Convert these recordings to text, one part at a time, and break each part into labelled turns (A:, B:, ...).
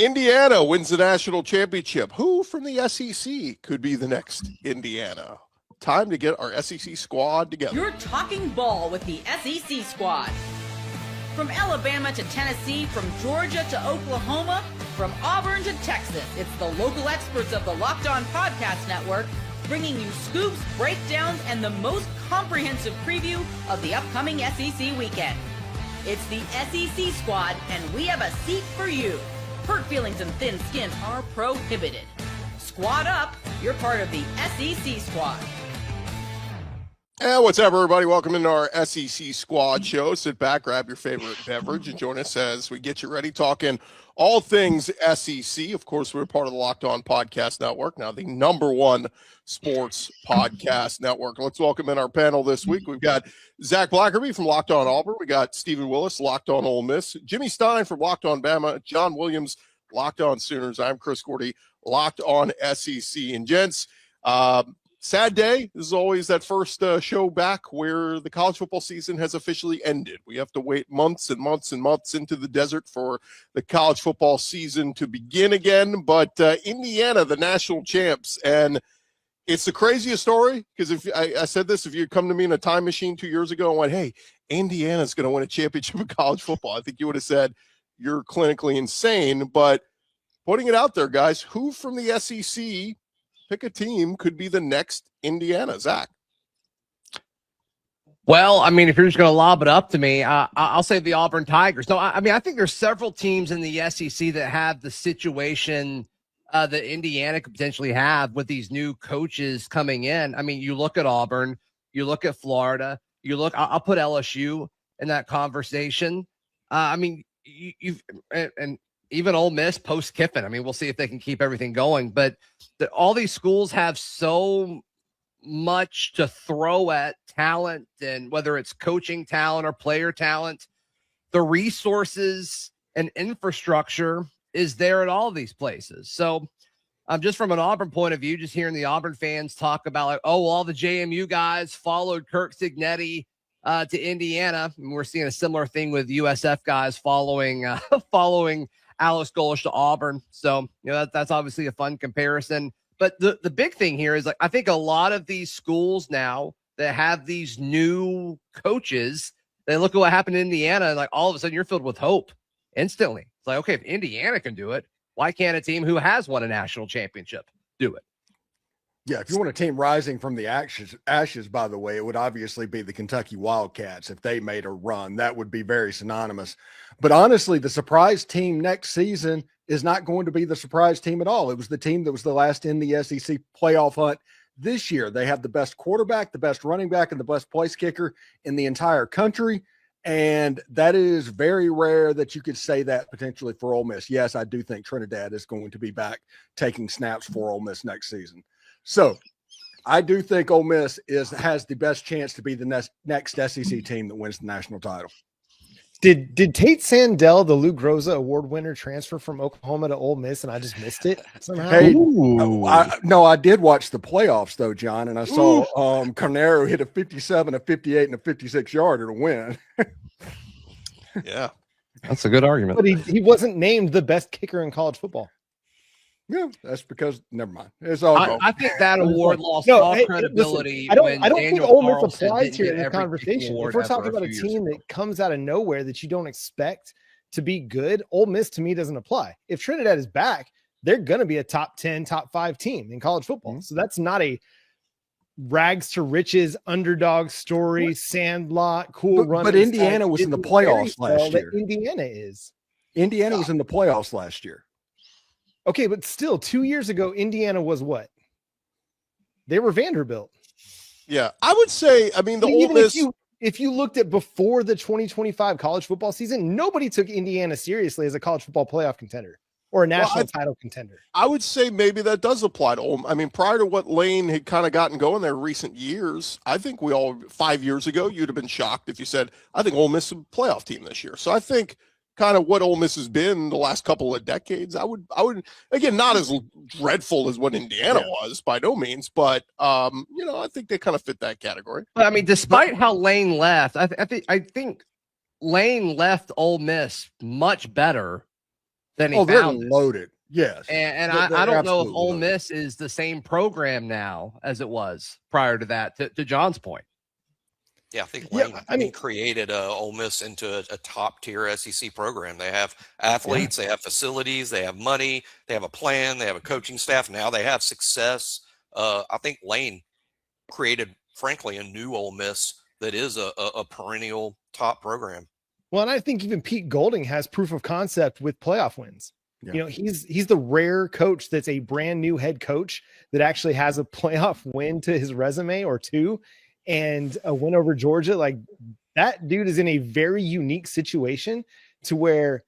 A: Indiana wins the national championship. Who from the SEC could be the next Indiana? Time to get our SEC squad together.
B: You're talking ball with the SEC squad. From Alabama to Tennessee, from Georgia to Oklahoma, from Auburn to Texas, it's the local experts of the Locked On Podcast Network bringing you scoops, breakdowns, and the most comprehensive preview of the upcoming SEC weekend. It's the SEC squad, and we have a seat for you. Hurt feelings and thin skin are prohibited. Squad up, you're part of the SEC squad.
A: And what's up, everybody? Welcome into our SEC Squad show. Sit back, grab your favorite beverage, and join us as we get you ready talking all things SEC. Of course, we're part of the Locked On Podcast Network, now the #1 sports podcast network. Let's welcome in our panel this week. We've got Zach Blackerby from Locked On Auburn. We got Stephen Willis, Locked On Ole Miss. Jimmy Stein from Locked On Bama. John Williams, Locked On Sooners. I'm Chris Gordy, Locked On SEC. And gents, sad day. This is always that first show back where the college football season has officially ended. We have to wait months and months and months into the desert for the college football season to begin again. But Indiana, the national champs, and it's the craziest story because if I said this, if you come to me in a time machine 2 years ago and went, hey, Indiana's going to win a championship in college football, I think you would have said you're clinically insane. But putting it out there, guys, who from the SEC, pick a team, could be the next Indiana? Zach.
C: Well, I mean, if you're just going to lob it up to me, I'll say the Auburn Tigers. No, I mean, I think there's several teams in the SEC that have the situation that Indiana could potentially have with these new coaches coming in. I mean, you look at Auburn, you look at Florida, I'll put LSU in that conversation. I mean, and even Ole Miss post Kiffin. I mean, we'll see if they can keep everything going. But all these schools have so much to throw at talent, and whether it's coaching talent or player talent, the resources and infrastructure is there at all of these places. So just from an Auburn point of view, just hearing the Auburn fans talk about like, oh, all the JMU guys followed Kirk Cignetti to Indiana. And we're seeing a similar thing with USF guys following Alex Golesh to Auburn. So, you know, that's obviously a fun comparison. But the big thing here is, like, I think a lot of these schools now that have these new coaches, they look at what happened in Indiana, and like all of a sudden you're filled with hope instantly. It's like, okay, if Indiana can do it, why can't a team who has won a national championship do it?
D: Yeah, if you want a team rising from the ashes, by the way, it would obviously be the Kentucky Wildcats. If they made a run, that would be very synonymous. But honestly, the surprise team next season is not going to be the surprise team at all. It was the team that was the last in the SEC playoff hunt this year. They have the best quarterback, the best running back, and the best place kicker in the entire country. And that is very rare that you could say that potentially for Ole Miss. Yes, I do think Trinidad is going to be back taking snaps for Ole Miss next season. So I do think Ole Miss has the best chance to be the next SEC team that wins the national title.
E: Did Tate Sandell, the Lou Groza Award winner, transfer from Oklahoma to Ole Miss, and I just missed it somehow?
D: Hey, I did watch the playoffs, though, John, and I saw Carnero hit a 57, a 58, and a 56-yarder to win.
A: Yeah.
C: That's a good argument.
E: But he wasn't named the best kicker in college football.
D: Yeah, that's because never mind. It's all.
C: I think that award lost all credibility.
E: Listen, I don't think Ole Miss applies here in the conversation. If we're talking about a team that comes out of nowhere that you don't expect to be good, Ole Miss to me doesn't apply. If Trinidad is back, they're going to be a top 10, top 5 team in college football. Mm-hmm. So that's not a rags to riches underdog story, sandlot, cool run.
D: But Indiana was in the playoffs last year.
E: Indiana
D: was in the playoffs last year.
E: Okay, but still, 2 years ago, Indiana was what? They were Vanderbilt.
A: Yeah, I would say, I mean, the Ole Miss.
E: If you looked at before the 2025 college football season, nobody took Indiana seriously as a college football playoff contender or a national title contender.
A: I would say maybe that does apply to Ole. I mean, prior to what Lane had kind of gotten going there in recent years, I think 5 years ago, you'd have been shocked if you said, I think Ole Miss is a playoff team this year. So I think kind of what Ole Miss has been the last couple of decades, I would again, not as dreadful as what Indiana was by no means, but I think they kind of fit that category.
C: But I mean, despite how Lane left, I think Lane left Ole Miss much better then he
D: they're
C: found
D: loaded. Yes.
C: And I don't know if Ole Miss is the same program now as it was prior to that, to John's point.
F: Yeah, I think Lane created Ole Miss into a top-tier SEC program. They have athletes, they have facilities, they have money, they have a plan, they have a coaching staff. Now they have success. I think Lane created, frankly, a new Ole Miss that is a perennial top program.
E: Well, and I think even Pete Golding has proof of concept with playoff wins. Yeah. You know, he's the rare coach that's a brand new head coach that actually has a playoff win to his resume or two, and a win over Georgia. Like, that dude is in a very unique situation to where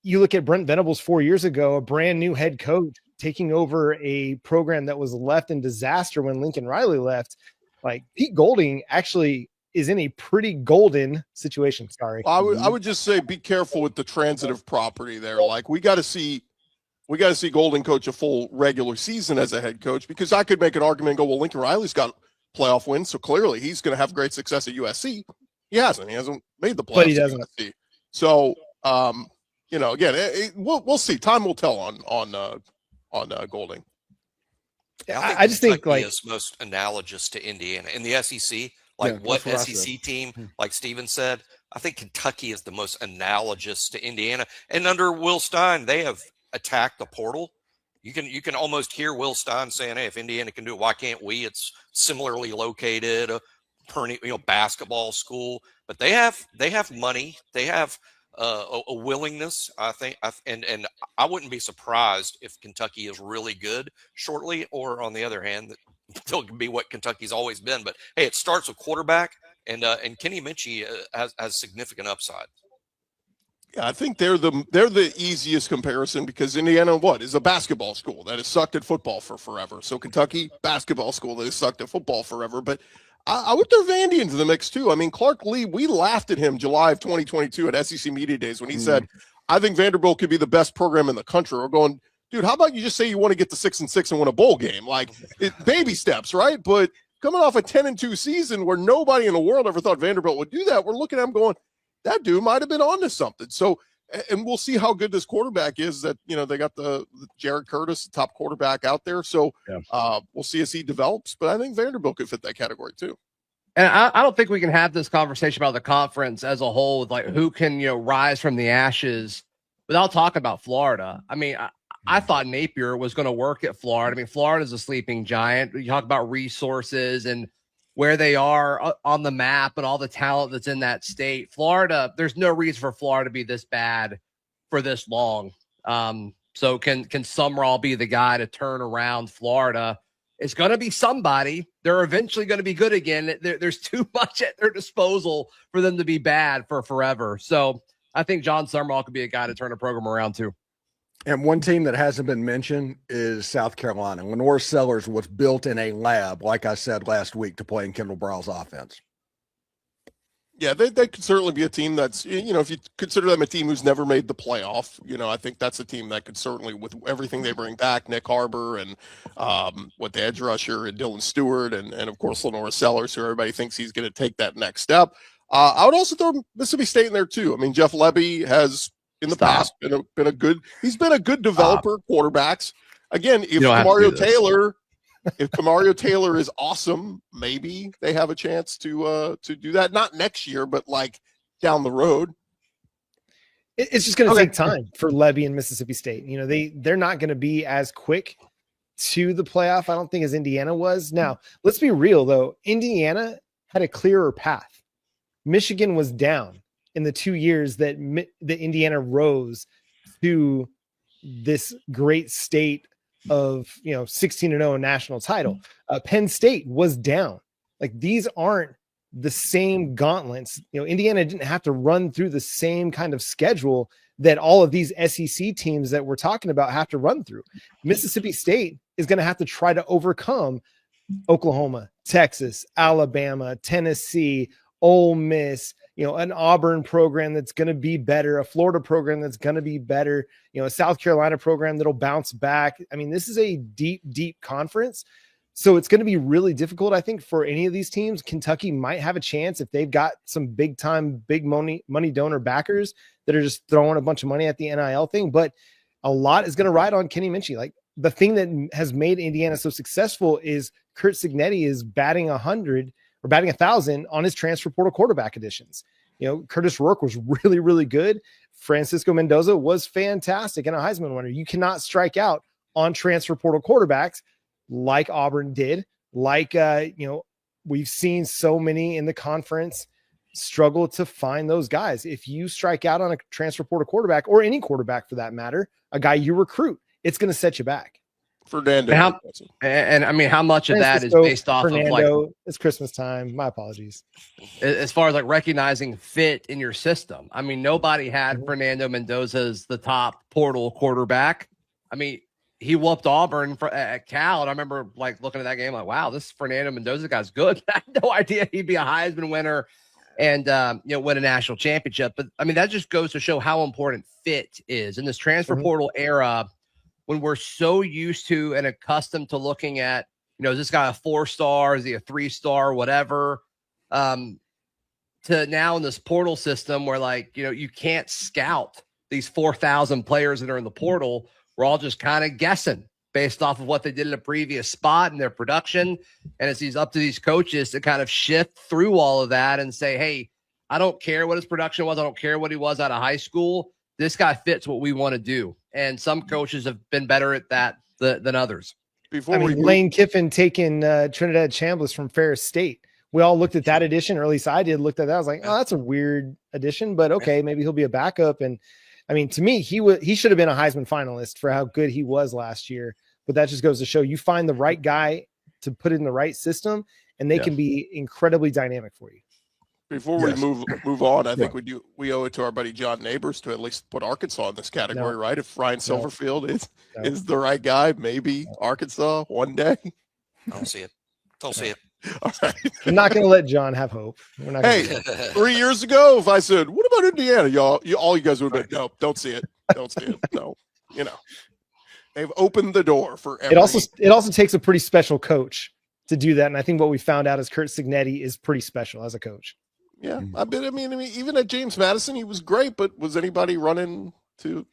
E: you look at Brent Venables 4 years ago, a brand new head coach taking over a program that was left in disaster when Lincoln Riley left. Like, Pete Golding actually is in a pretty golden situation. Sorry.
A: I would just say be careful with the transitive property there. Like, we got to see Golding coach a full regular season as a head coach, because I could make an argument and go, well, Lincoln Riley's got playoff wins, so clearly he's going to have great success at USC. He hasn't made the playoffs, but he doesn't. At USC. So, you know, again, we'll see. Time will tell on Golding.
F: Yeah, I just think like is most analogous to Indiana in the SEC. Like, what SEC team, like Steven said, I think Kentucky is the most analogous to Indiana. And under Will Stein, they have attacked the portal. You can almost hear Will Stein saying, "Hey, if Indiana can do it, why can't we?" It's similarly located, a basketball school, but they have money. They have a willingness, I think, and I wouldn't be surprised if Kentucky is really good shortly, or on the other hand, still can be what Kentucky's always been. But hey, it starts with quarterback, and Kenny Minchie has significant upside.
A: Yeah, I think they're the easiest comparison, because Indiana is a basketball school that has sucked at football for forever. So Kentucky, basketball school that has sucked at football forever. But I would throw Vandy into the mix too. I mean, Clark Lee, we laughed at him July of 2022 at SEC Media Days when he said, "I think Vanderbilt could be the best program in the country." We're going, dude, how about you just say you want to get to 6-6 and win a bowl game? Like, baby steps, right? But coming off a 10-2 season where nobody in the world ever thought Vanderbilt would do that, we're looking at him going, that dude might have been onto something. So, and we'll see how good this quarterback is. That, you know, they got the Jared Curtis, the top quarterback out there. So we'll see as he develops. But I think Vanderbilt could fit that category too.
C: And I don't think we can have this conversation about the conference as a whole, with like who can, you know, rise from the ashes without talking about Florida. I mean, I thought Napier was going to work at Florida. I mean, Florida's a sleeping giant. You talk about resources and where they are on the map and all the talent that's in that state. Florida, there's no reason for Florida to be this bad for this long. So can Sumrall be the guy to turn around Florida? It's going to be somebody. They're eventually going to be good again. There's too much at their disposal for them to be bad for forever. So I think John Sumrall could be a guy to turn a program around too.
D: And one team that hasn't been mentioned is South Carolina. Lenora Sellers was built in a lab, like I said last week, to play in Kendall Browell's offense.
A: Yeah, they could certainly be a team that's, you know, if you consider them a team who's never made the playoff, you know, I think that's a team that could certainly, with everything they bring back, Nick Harbor and with the edge rusher and Dylan Stewart and of course Lenora Sellers, who everybody thinks he's going to take that next step. I would also throw Mississippi State in there too. I mean, Jeff Lebby has in the past been a good developer quarterbacks. Again, if Kamario Taylor is awesome, maybe they have a chance to do that. Not next year, but like down the road.
E: It's just going to take time for Lebby and Mississippi State. You know, they're not going to be as quick to the playoff, I don't think, as Indiana was. Now, let's be real though. Indiana had a clearer path. Michigan was down in the 2 years that Indiana rose to this great state of, you know, 16-0 national title. Penn State was down. Like, these aren't the same gauntlets. You know, Indiana didn't have to run through the same kind of schedule that all of these SEC teams that we're talking about have to run through. Mississippi State is going to have to try to overcome Oklahoma, Texas, Alabama, Tennessee, Ole Miss, you know, an Auburn program that's going to be better, a Florida program that's going to be better, you know, a South Carolina program that'll bounce back. I mean, this is a deep, deep conference. So it's going to be really difficult, I think, for any of these teams. Kentucky might have a chance if they've got some big time, big money donor backers that are just throwing a bunch of money at the NIL thing. But a lot is going to ride on Kenny Minchie. Like the thing that has made Indiana so successful is Curt Cignetti is batting 100 or batting 1,000 on his transfer portal quarterback additions. You know, Curtis Rourke was really, really good. Francisco Mendoza was fantastic and a Heisman winner. You cannot strike out on transfer portal quarterbacks like Auburn did. Like, we've seen so many in the conference struggle to find those guys. If you strike out on a transfer portal quarterback, or any quarterback for that matter, a guy you recruit, it's going to set you back.
A: Fernando.
C: And I mean, how much of that is based off
E: Fernando,
C: of
E: it's Christmas time. My apologies.
C: As far as like recognizing fit in your system. I mean, nobody had Fernando Mendoza as the top portal quarterback. I mean, he whooped Auburn at Cal. And I remember like looking at that game like, wow, this Fernando Mendoza guy's good. I had no idea he'd be a Heisman winner and, win a national championship. But I mean, that just goes to show how important fit is in this transfer portal era, when we're so used to and accustomed to looking at, is this guy a 4-star? Is he a 3-star? Whatever. To now in this portal system where you can't scout these 4,000 players that are in the portal. We're all just kind of guessing based off of what they did in a previous spot and their production. And it's up to these coaches to kind of shift through all of that and say, hey, I don't care what his production was. I don't care what he was out of high school. This guy fits what we want to do. And some coaches have been better at that than others.
E: Lane Kiffin taking Trinidad Chambers from Ferris State. We all looked at that addition, or at least I did, looked at that. I was like, oh, that's a weird addition, but okay, maybe he'll be a backup. And I mean, to me, he should have been a Heisman finalist for how good he was last year. But that just goes to show you find the right guy to put in the right system, and they can be incredibly dynamic for you.
A: Before we move on, I think we owe it to our buddy John Neighbors to at least put Arkansas in this category, right? If Ryan Silverfield is the right guy, maybe Arkansas one day.
F: I don't see it. Don't see it.
A: All right.
E: I'm not going to let John have hope. We're not.
A: Hey, 3 years ago, if I said, "What about Indiana?" All you guys would have been, "No, don't see it. Don't see it." No, they've opened the door for everything.
E: It also takes a pretty special coach to do that, and I think what we found out is Curt Cignetti is pretty special as a coach.
A: Yeah, I mean, even at James Madison, he was great, but was anybody running to,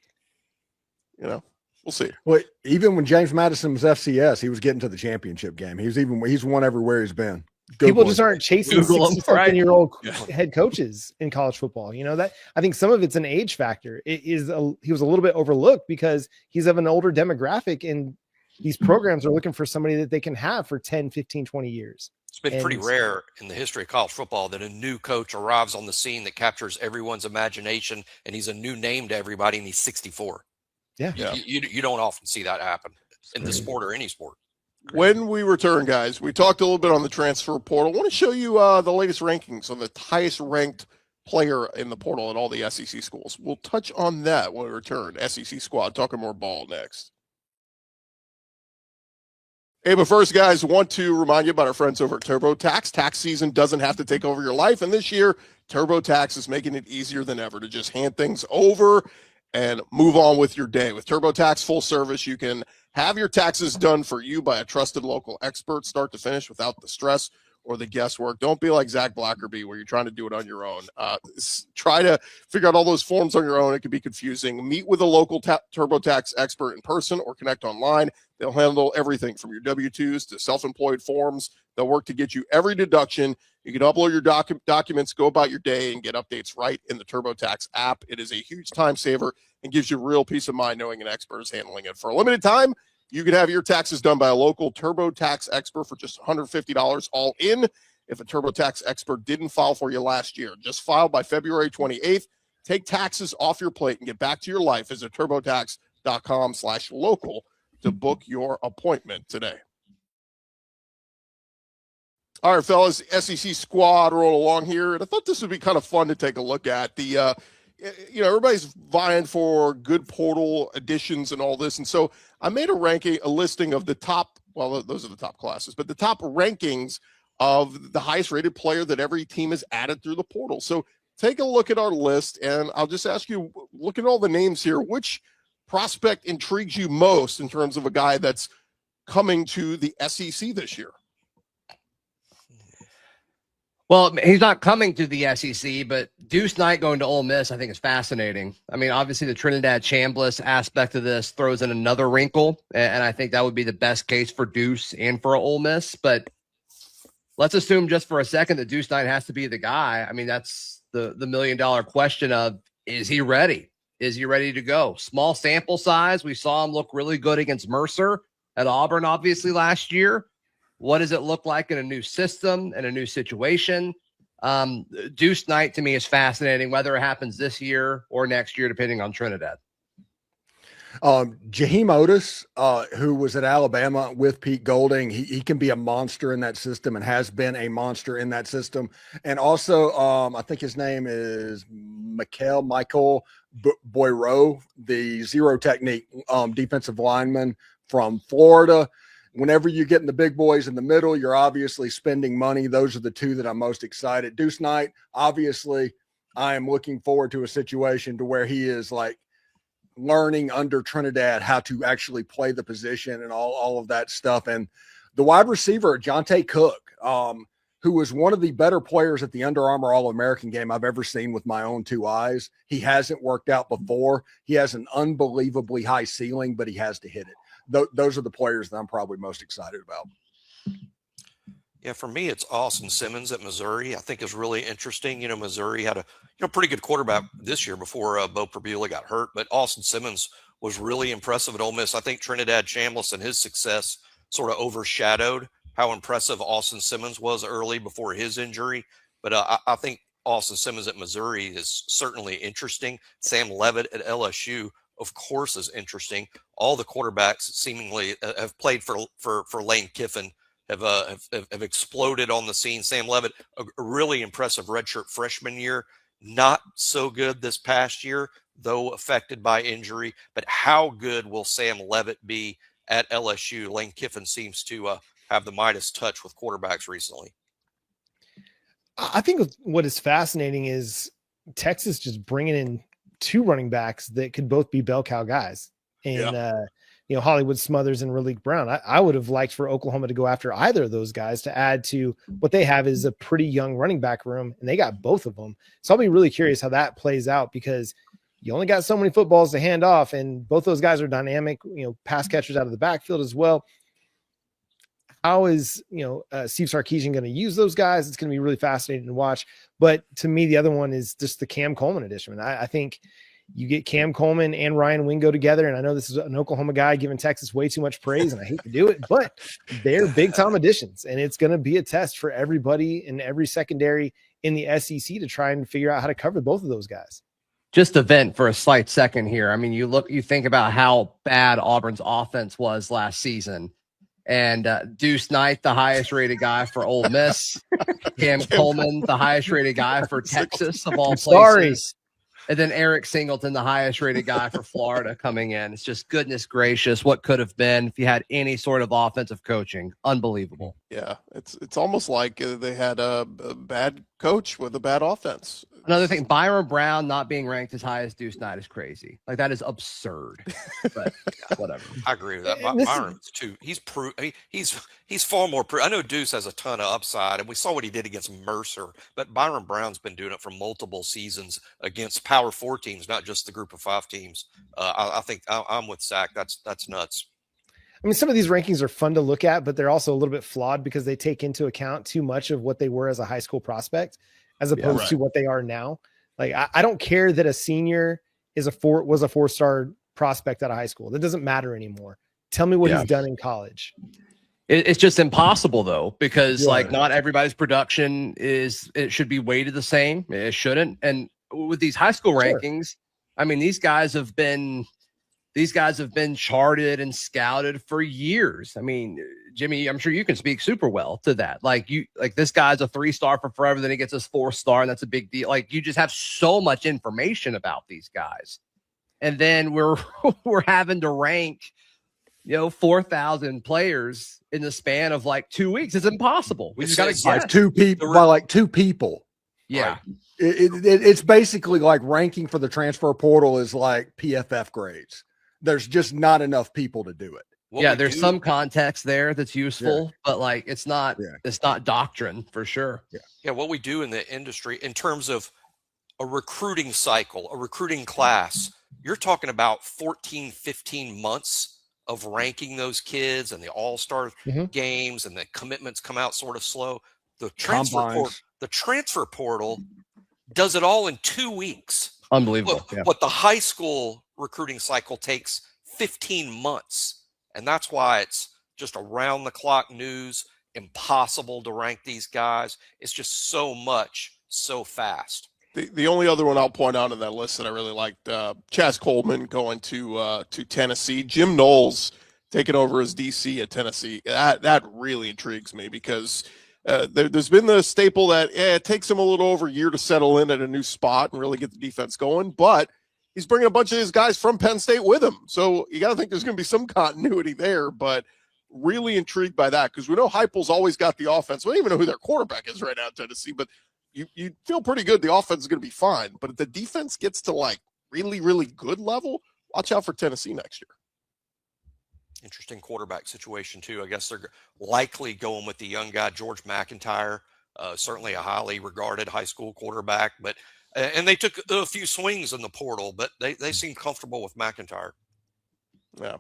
A: we'll see.
D: Well, even when James Madison was FCS, he was getting to the championship game. He's won everywhere he's been.
E: People just aren't chasing 60-something-year-old head coaches in college football. That I think some of it's an age factor. He was a little bit overlooked because he's of an older demographic, and these programs are looking for somebody that they can have for 10, 15, 20 years.
F: It's been pretty rare in the history of college football that a new coach arrives on the scene that captures everyone's imagination, and he's a new name to everybody, and he's 64.
E: Yeah.
F: You don't often see that happen in the sport or any sport.
A: When we return, guys, we talked a little bit on the transfer portal. I want to show you the latest rankings on the highest ranked player in the portal at all the SEC schools. We'll touch on that when we return. SEC Squad, talking more ball next. Hey, but first, guys, want to remind you about our friends over at TurboTax. Tax season doesn't have to take over your life, and this year, TurboTax is making it easier than ever to just hand things over and move on with your day. With TurboTax Full Service, you can have your taxes done for you by a trusted local expert, start to finish, without the stress or the guesswork. Don't be like Zach Blackerby where you're trying to do it on your own. Try to figure out all those forms on your own. It can be confusing. Meet with a local TurboTax expert in person or connect online. They'll handle everything from your W-2s to self-employed forms. They'll work to get you every deduction. You can upload your documents, go about your day, and get updates right in the TurboTax app. It is a huge time saver and gives you real peace of mind knowing an expert is handling it. For a limited time, you can have your taxes done by a local TurboTax expert for just $150 all in. If a TurboTax expert didn't file for you last year, just file by February 28th. Take taxes off your plate and get back to your life. Visit TurboTax.com/local to book your appointment today. All right, fellas, SEC Squad roll along here. And I thought this would be kind of fun to take a look at. Everybody's vying for good portal additions and all this. And so I made a listing of the top, well, those are the top classes, but the top rankings of the highest rated player that every team has added through the portal. So take a look at our list, and I'll just ask you, look at all the names here, which prospect intrigues you most in terms of a guy that's coming to the SEC this year?
C: Well, he's not coming to the SEC, but Deuce Knight going to Ole Miss, I think, is fascinating. I mean, obviously, the Trinidad Chambers aspect of this throws in another wrinkle, and I think that would be the best case for Deuce and for Ole Miss. But let's assume just for a second that Deuce Knight has to be the guy. I mean, that's the million-dollar question of, is he ready? Is he ready to go? Small sample size. We saw him look really good against Mercer at Auburn, obviously, last year. What does it look like in a new system and a new situation? Deuce Knight to me is fascinating, whether it happens this year or next year, depending on Trinidad.
D: Jaheim Otis, who was at Alabama with Pete Golding, he can be a monster in that system and has been a monster in that system. And also, I think his name is Michael Boyro, the zero technique defensive lineman from Florida. Whenever you're getting the big boys in the middle, you're obviously spending money. Those are the two that I'm most excited. Deuce Knight, obviously, I am looking forward to a situation to where he is like learning under Trinidad how to actually play the position and all of that stuff. And the wide receiver, Jonte Cook, who was one of the better players at the Under Armour All-American game I've ever seen with my own two eyes. He hasn't worked out before. He has an unbelievably high ceiling, but he has to hit it. Those are the players that I'm probably most excited about.
F: Yeah, for me, it's Austin Simmons at Missouri. I think is really interesting. You know, Missouri had a pretty good quarterback this year before Bo Perbula got hurt, but Austin Simmons was really impressive at Ole Miss. I think Trinidad Chambers and his success sort of overshadowed how impressive Austin Simmons was early before his injury. But I think Austin Simmons at Missouri is certainly interesting. Sam Leavitt at LSU, of course, is interesting. All the quarterbacks seemingly have played for Lane Kiffin have exploded on the scene. Sam Leavitt, a really impressive redshirt freshman year, not so good this past year, though affected by injury. But how good will Sam Leavitt be at LSU? Lane Kiffin seems to have the Midas touch with quarterbacks recently.
E: I think what is fascinating is Texas just bringing in two running backs that could both be bell cow guys. And, Hollywood Smothers and Raleek Brown. I would have liked for Oklahoma to go after either of those guys to add to what they have is a pretty young running back room, and they got both of them. So I'll be really curious how that plays out because you only got so many footballs to hand off, and both those guys are dynamic, pass catchers out of the backfield as well. How is, Steve Sarkisian going to use those guys? It's going to be really fascinating to watch. But to me, the other one is just the Cam Coleman edition. I think you get Cam Coleman and Ryan Wingo together. And I know this is an Oklahoma guy giving Texas way too much praise, and I hate to do it, but they're big time additions. And it's going to be a test for everybody in every secondary in the SEC to try and figure out how to cover both of those guys.
C: Just to vent for a slight second here. I mean, you think about how bad Auburn's offense was last season. And Deuce Knight, the highest rated guy for Ole Miss. Cam Coleman, the highest rated guy for Texas of all places.
E: Sorry.
C: And then Eric Singleton, the highest rated guy for Florida coming in. It's just goodness gracious what could have been if you had any sort of offensive coaching. Unbelievable.
A: Yeah, it's almost like they had a bad coach with a bad offense.
C: Another thing, Byron Brown not being ranked as high as Deuce Knight is crazy. Like, that is absurd. But whatever.
F: I agree with that. Byron's too. He's far more. I know Deuce has a ton of upside, and we saw what he did against Mercer. But Byron Brown's been doing it for multiple seasons against Power 4 teams, not just the Group of 5 teams. I think I'm with Zach. That's nuts.
E: I mean, some of these rankings are fun to look at, but they're also a little bit flawed because they take into account too much of what they were as a high school prospect, as opposed to what they are now. Like, I don't care that a senior was a 4-star prospect out of high school. That doesn't matter anymore. Tell me what he's done in college.
C: It's just impossible though, because not everybody's production it should be weighted the same. It shouldn't. And with these high school rankings, I mean, these guys have been charted and scouted for years. I mean, Jimmy, I'm sure you can speak super well to that. Like this guy's a 3-star for forever, then he gets his 4-star, and that's a big deal. Like, you just have so much information about these guys. And then we're having to rank, 4,000 players in the span of like 2 weeks. It's impossible. We just got to guess.
D: Two people.
C: Yeah.
D: Like, it's basically like ranking for the transfer portal is like PFF grades. There's just not enough people to do it.
C: There's some context there that's useful, but like it's not doctrine for sure.
F: Yeah, what we do in the industry in terms of a recruiting cycle, a recruiting class, you're talking about 14, 15 months of ranking those kids and the all-star games, and the commitments come out sort of slow. The transfer portal does it all in 2 weeks.
C: Unbelievable.
F: What the high school recruiting cycle takes 15 months. And that's why it's just around the clock news, impossible to rank these guys. It's just so much, so fast.
A: The only other one I'll point out on that list that I really liked, Chaz Coleman going to Tennessee. Jim Knowles taking over as DC at Tennessee. That really intrigues me because there's been the staple that it takes him a little over a year to settle in at a new spot and really get the defense going, but he's bringing a bunch of his guys from Penn State with him. So you got to think there's going to be some continuity there, but really intrigued by that because we know Heupel's always got the offense. We don't even know who their quarterback is right now in Tennessee, but you feel pretty good. The offense is going to be fine, but if the defense gets to like really, really good level, watch out for Tennessee next year.
F: Interesting quarterback situation too. I guess they're likely going with the young guy, George McIntyre, certainly a highly regarded high school quarterback, but and they took a few swings in the portal, but they seem comfortable with McIntyre.
A: Yeah.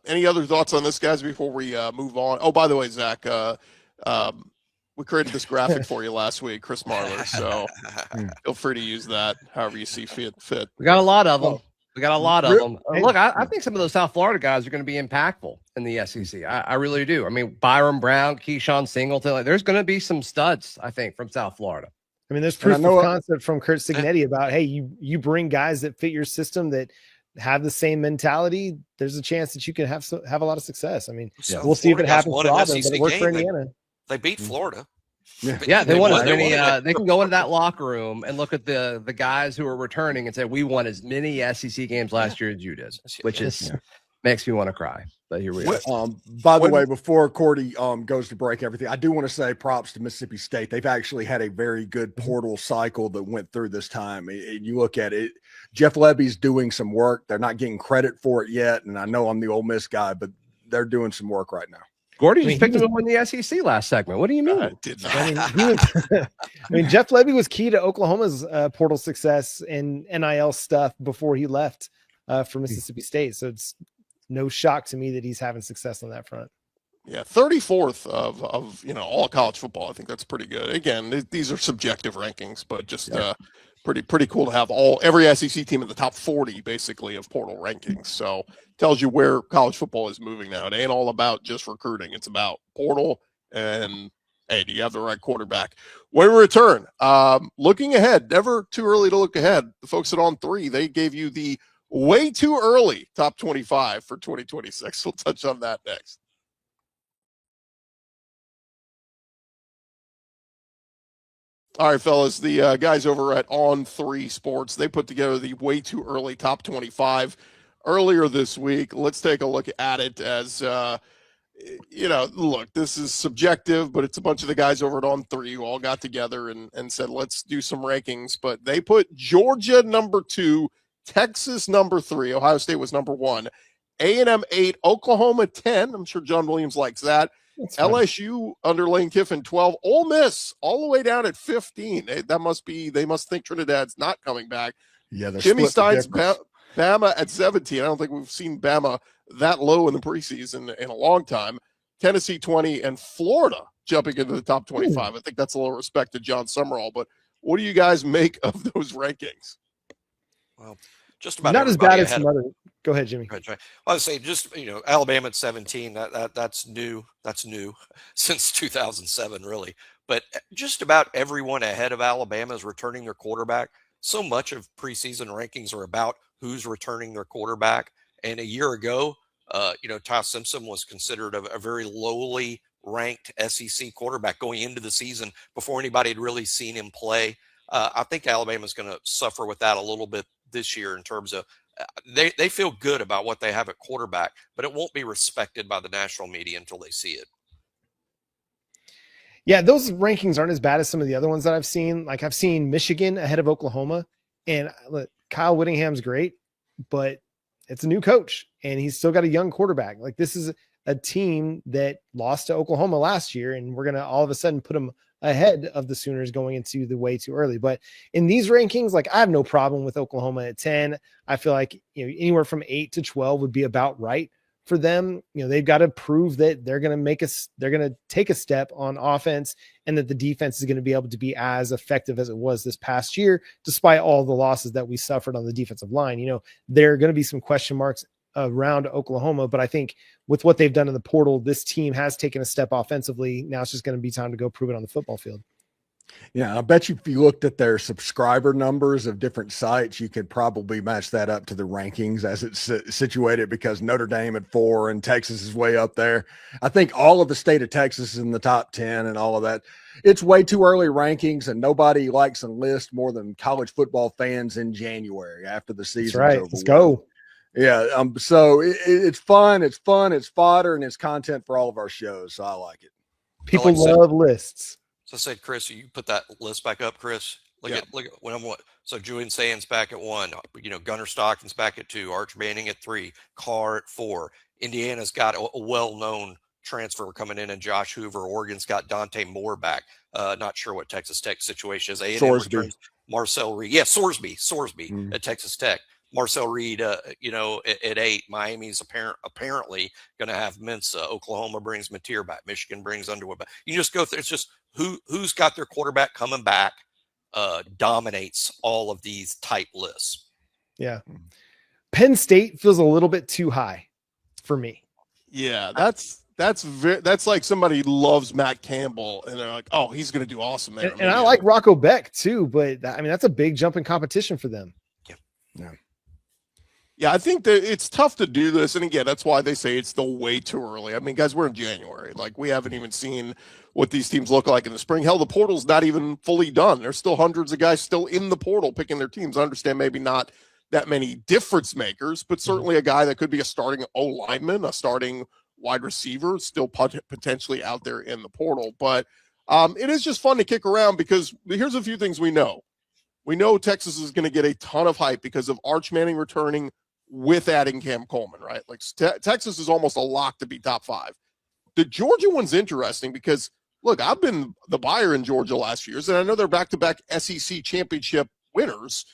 A: Any other thoughts on this, guys, before we move on? Oh, by the way, Zach, we created this graphic for you last week, Chris Marler, so feel free to use that however you see fit.
C: We got a lot of them. Look, I think some of those South Florida guys are going to be impactful in the SEC. I really do. I mean, Byron Brown, Keyshawn Singleton, there's going to be some studs, I think, from South Florida.
E: I mean, there's proof of concept from Kurt Cignetti about, hey, you bring guys that fit your system that have the same mentality. There's a chance that you can have a lot of success. I mean, we'll see if it happens for Auburn, but it worked for Indiana.
F: They beat Florida.
C: They won as many. They can go into that locker room and look at the guys who are returning and say, we won as many SEC games last year as you did, which makes me want to cry. But here we are.
D: By the way, before Gordy goes to break everything, I do want to say props to Mississippi State. They've actually had a very good portal cycle that went through this time. You look at it, Jeff Levy's doing some work. They're not getting credit for it yet, and I know I'm the Ole Miss guy, but they're doing some work right now.
C: Gordy just picked him to win the SEC last segment. What do you mean?
A: I did not.
E: Jeff Levy was key to Oklahoma's portal success and NIL stuff before he left for Mississippi State. So it's no shock to me that he's having success on that front.
A: Yeah, 34th of all college football. I think that's pretty good. Again, these are subjective rankings, but just pretty cool to have every SEC team in the top 40 basically of portal rankings. So tells you where college football is moving now. It ain't all about just recruiting. It's about portal and, hey, do you have the right quarterback? When we return, looking ahead, never too early to look ahead. The folks at On 3, they gave you the way too early top 25 for 2026. We'll touch on that next. All right, fellas, the guys over at On 3 Sports, they put together the way too early top 25 earlier this week. Let's take a look at it as, look, this is subjective, but it's a bunch of the guys over at On 3 who all got together and said, let's do some rankings. But they put Georgia number 2, Texas number 3, Ohio State was number 1, A&M 8, Oklahoma 10. I'm sure John Williams likes that. LSU under Lane Kiffin 12, Ole Miss all the way down at 15. They must think Trinidad's not coming back.
D: Yeah,
A: Jimmy Stein's Bama at 17. I don't think we've seen Bama that low in the preseason in a long time. Tennessee 20 and Florida jumping into the top 25. I think that's a little respect to John Sumrall. But what do you guys make of those rankings?
F: Well, just about
E: not as bad as some other. Go ahead, Jimmy.
F: Well, I would say Alabama at 17. That's new. That's new since 2007, really. But just about everyone ahead of Alabama is returning their quarterback. So much of preseason rankings are about who's returning their quarterback. And a year ago, Ty Simpson was considered a very lowly ranked SEC quarterback going into the season before anybody had really seen him play. I think Alabama's going to suffer with that a little bit this year in terms of they feel good about what they have at quarterback, but it won't be respected by the national media until they see it.
E: Yeah, those rankings aren't as bad as some of the other ones that I've seen. Like I've seen Michigan ahead of Oklahoma, and look, Kyle Whittingham's great, but it's a new coach and he's still got a young quarterback. Like this is a team that lost to Oklahoma last year, and we're going to all of a sudden put them ahead of the Sooners going into the way too early. But in these rankings, like I have no problem with Oklahoma at 10. I feel like, anywhere from 8 to 12 would be about right for them. They've got to prove that they're going to take a step on offense and that the defense is going to be able to be as effective as it was this past year, despite all the losses that we suffered on the defensive line. There are going to be some question marks around Oklahoma, but I think with what they've done in the portal, this team has taken a step offensively. Now it's just going to be time to go prove it on the football field.
D: Yeah, I bet you if you looked at their subscriber numbers of different sites, you could probably match that up to the rankings as it's situated, because Notre Dame at 4 and Texas is way up there. I think all of the state of Texas is in the top 10 and all of that. It's way too early rankings, and nobody likes a list more than college football fans in January after the season's
E: That's right.
D: over.
E: Let's go.
D: Yeah. So it's fun. It's fodder, and it's content for all of our shows. So I like it.
E: People love lists.
F: So I said, Chris, you put that list back up, Chris. Look at when I'm what. So Julian Sands back at 1. Gunnar Stockton's back at 2. Arch Manning at 3. Carr at 4. Indiana's got a well-known transfer coming in, and Josh Hoover. Oregon's got Dante Moore back. Not sure what Texas Tech situation is. A&M returns Marcel Reed. Yeah, Sorsby at Texas Tech. Marcel Reed, at 8. Miami's apparently going to have Mensa. Oklahoma brings Mateer back. Michigan brings Underwood back. You just go through. It's just who's got their quarterback coming back dominates all of these type lists.
E: Yeah. Penn State feels a little bit too high for me.
A: Yeah, that's like somebody loves Matt Campbell and they're like, oh, he's going to do awesome there.
E: And I like Rocco Beck too, but that's a big jump in competition for them.
A: Yeah, I think that it's tough to do this. And again, that's why they say it's still way too early. I mean, guys, we're in January. Like, we haven't even seen what these teams look like in the spring. Hell, the portal's not even fully done. There's still hundreds of guys still in the portal picking their teams. I understand maybe not that many difference makers, but certainly a guy that could be a starting O-lineman, a starting wide receiver, still potentially out there in the portal. But it is just fun to kick around, because here's a few things we know. We know Texas is going to get a ton of hype because of Arch Manning returning with adding Cam Coleman, right? Like Texas is almost a lock to be top 5. The Georgia one's interesting because, look, I've been the buyer in Georgia last year, and I know they're back-to-back SEC championship winners,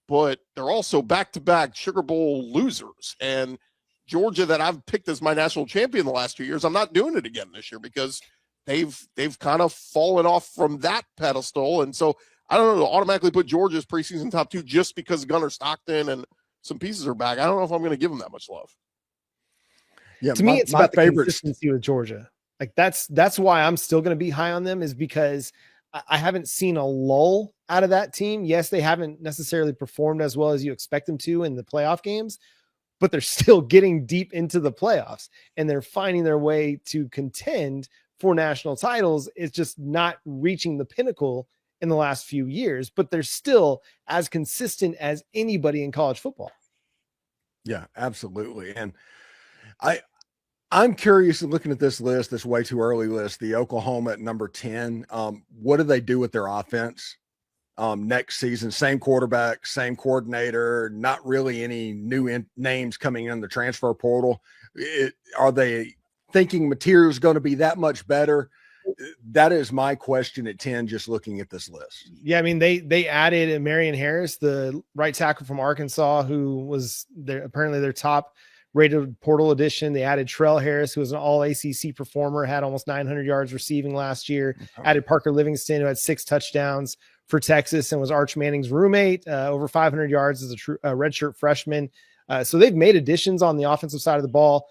A: but they're also back-to-back Sugar Bowl losers. And Georgia, that I've picked as my national champion the last 2 years, I'm not doing it again this year because they've kind of fallen off from that pedestal. And so I don't know, to automatically put Georgia's preseason top 2 just because Gunnar Stockton and some pieces are back. I don't know if I'm going to give them that much love.
E: Yeah, to me, it's about the consistency with Georgia. Like that's why I'm still going to be high on them, is because I haven't seen a lull out of that team. Yes, they haven't necessarily performed as well as you expect them to in the playoff games, but they're still getting deep into the playoffs and they're finding their way to contend for national titles. It's just not reaching the pinnacle in the last few years, but they're still as consistent as anybody in college football.
D: Yeah, absolutely. And I'm curious, looking at this list, this way too early list, the Oklahoma at number 10. What do they do with their offense next season? Same quarterback, same coordinator, not really any new names coming in the transfer portal. Are they thinking material is going to be that much better? That is my question at 10, just looking at this list.
E: Yeah, I mean, they added Marion Harris, the right tackle from Arkansas, who was apparently their top rated portal addition. They added Trell Harris, who was an all ACC performer, had almost 900 yards receiving last year. Added Parker Livingston, who had 6 touchdowns for Texas and was Arch Manning's roommate, over 500 yards as a redshirt freshman. So they've made additions on the offensive side of the ball.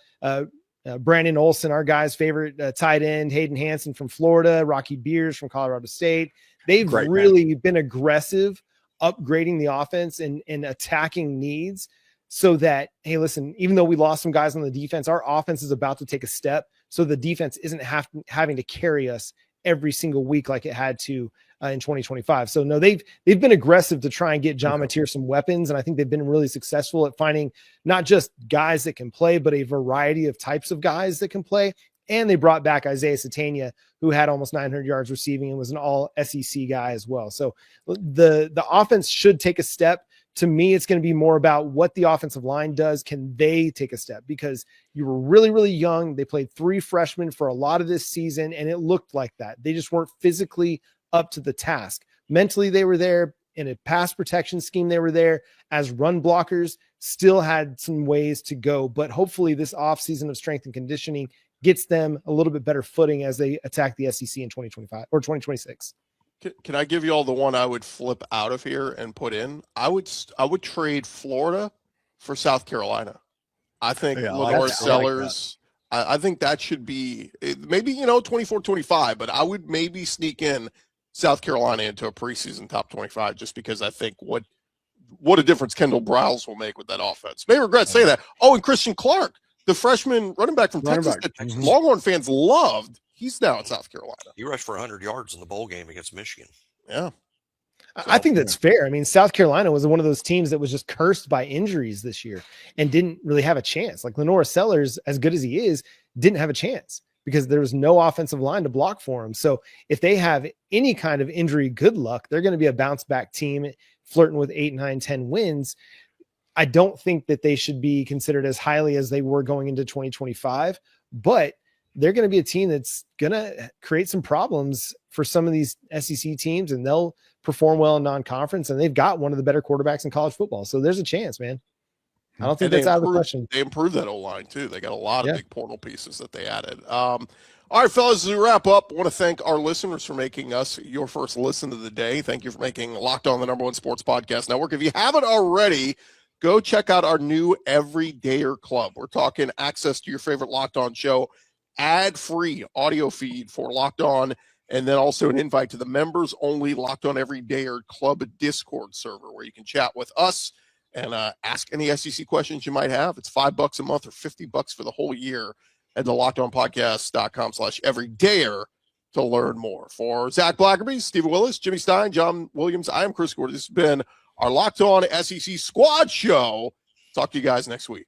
E: Brandon Olson, our guy's favorite tight end, Hayden Hansen from Florida, Rocky Beers from Colorado State. They've really been aggressive, upgrading the offense and attacking needs so that, hey, listen, even though we lost some guys on the defense, our offense is about to take a step. So the defense isn't having to carry us every single week like it had to in 2025. So no, they've been aggressive to try and get John Mateer some weapons. And I think they've been really successful at finding not just guys that can play, but a variety of types of guys that can play. And they brought back Isaiah Satania, who had almost 900 yards receiving and was an all SEC guy as well. So the offense should take a step To me, it's going to be more about what the offensive line does. Can they take a step? Because you were really, really young. They played 3 freshmen for a lot of this season, and it looked like that. They just weren't physically up to the task. Mentally, they were there. In a pass protection scheme, they were there. As run blockers, still had some ways to go. But hopefully this offseason of strength and conditioning gets them a little bit better footing as they attack the SEC in 2025 or 2026.
A: Can I give you all the one I would flip out of here and put in? I would trade Florida for South Carolina. I think Lenora Sellers. I think that should be maybe 24-25, but I would maybe sneak in South Carolina into a preseason top 25 just because I think what a difference Kendall Briles will make with that offense. May regret saying that. Oh, and Christian Clark, the freshman running back from Texas that Longhorn fans loved. He's now at South Carolina.
F: He rushed for 100 yards in the bowl game against Michigan.
A: Yeah.
E: I think that's fair. I mean, South Carolina was one of those teams that was just cursed by injuries this year and didn't really have a chance. Like Lenora Sellers, as good as he is, didn't have a chance because there was no offensive line to block for him. So if they have any kind of injury, good luck. They're going to be a bounce back team flirting with 8, 9, 10 wins. I don't think that they should be considered as highly as they were going into 2025, but they're going to be a team that's going to create some problems for some of these SEC teams, and they'll perform well in non-conference, and they've got one of the better quarterbacks in college football. So the's a chance, man. I don't think that's out of the question.
A: They improved that O-line too. They got a lot of big portal pieces that they added. All right, fellas, as we wrap up, I want to thank our listeners for making us your first listen of the day. Thank you for making Locked On the #1 sports podcast network. If you haven't already, go check out our new Everydayer Club. We're talking access to your favorite Locked On show, ad-free audio feed for Locked On, and then also an invite to the members-only Locked On Everydayer Club Discord server where you can chat with us and ask any SEC questions you might have. It's $5 a month or $50 for the whole year at the LockedOnPodcast.com/Everydayer to learn more. For Zach Blackerby, Stephen Willis, Jimmy Stein, John Williams, I am Chris Gordy. This has been our Locked On SEC Squad Show. Talk to you guys next week.